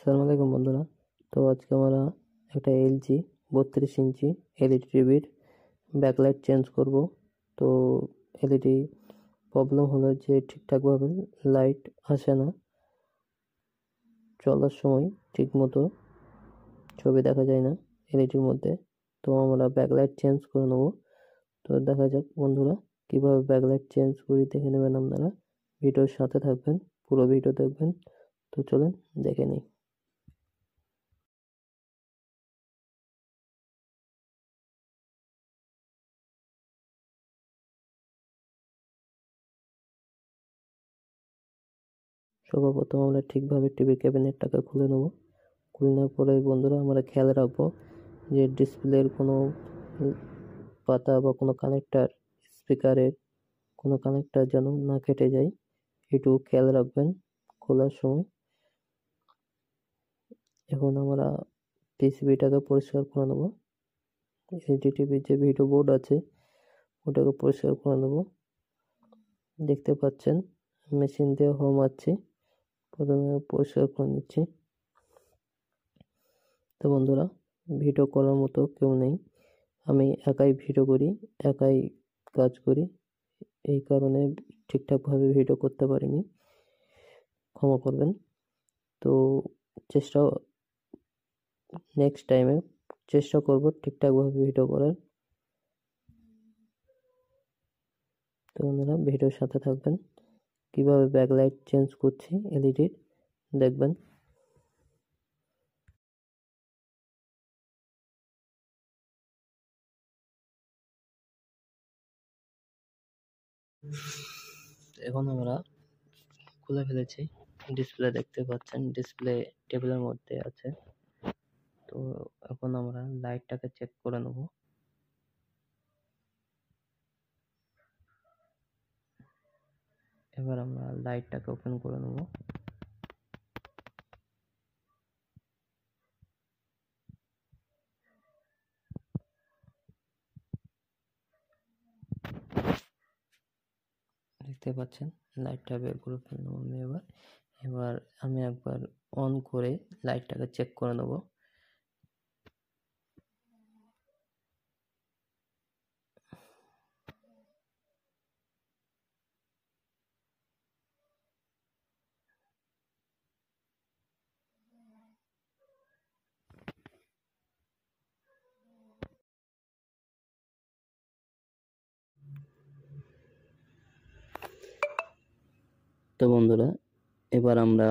আসসালামু আলাইকুম বন্ধুরা। তো আজকে আমরা একটা এলজি 32 ইঞ্চি এলইডি টিভির ব্যাকলাইট চেঞ্জ করব। তো এলইডি প্রবলেম হলো যে ঠিকঠাকভাবে লাইট আসে না, চলার সময় ঠিক মতো ছবি দেখা যায় না এলইডির মধ্যে। তো আমরা ব্যাকলাইট চেঞ্জ করে নেব। তো দেখা যাক বন্ধুরা কিভাবে ব্যাকলাইট চেঞ্জ করি, দেখে নেবেন আপনারা। ভিডিওর সাথে থাকবেন, পুরো ভিডিও দেখবেন। তো চলেন দেখে নিই। সর্বপ্রথম আমরা ঠিকভাবে টিভি ক্যাবিনেটটাকে খুলে নেব। খুলে নেওয়ার পরে বন্ধুরা আমরা খেয়াল রাখবো যে ডিসপ্লের কোনো পাতা বা কোনো কানেক্টার, স্পিকারের কোনো কানেক্টার যেন না কেটে যায়, এটুকু খেয়াল রাখবেন খোলার সময়। এখন আমরা পিসিবিটাকে পরিষ্কার করে নেব। এলইডি টিভির যে ভিডিও বোর্ড আছে ওটাকে পরিষ্কার করে নেব। দেখতে পাচ্ছেন মেশিন দিয়ে মারছি। প্রথমে পরিষ্কার করে নিচ্ছি। তো বন্ধুরা, ভিডিও করার মতো কেউ নেই, আমি একাই ভিডিও করি, একাই কাজ করি, এই কারণে ঠিকঠাকভাবে ভিডিও করতে পারিনি, ক্ষমা করবেন। তো চেষ্টা নেক্সট টাইমে চেষ্টা করব ঠিকঠাকভাবে ভিডিও করার। তো বন্ধুরা ভিডিওর সাথে থাকবেন, কিভাবে ব্যাকলাইট চেঞ্জ করছি এলইডির দেখবেন। এখন আমরা খুলে ফেলেছি, ডিসপ্লে দেখতে পাচ্ছেন, ডিসপ্লে টেবিলের মধ্যে আছে। তো এখন আমরা লাইটটাকে চেক করে নেব। এবার আমরা লাইটটাকে ওপেন করে নেব। দেখতে পাচ্ছেন লাইটটা বের করে ফেললাম আমি। এবার আমি একবার অন করে লাইটটাকে চেক করে নেব। তো বন্ধুরা, এবার আমরা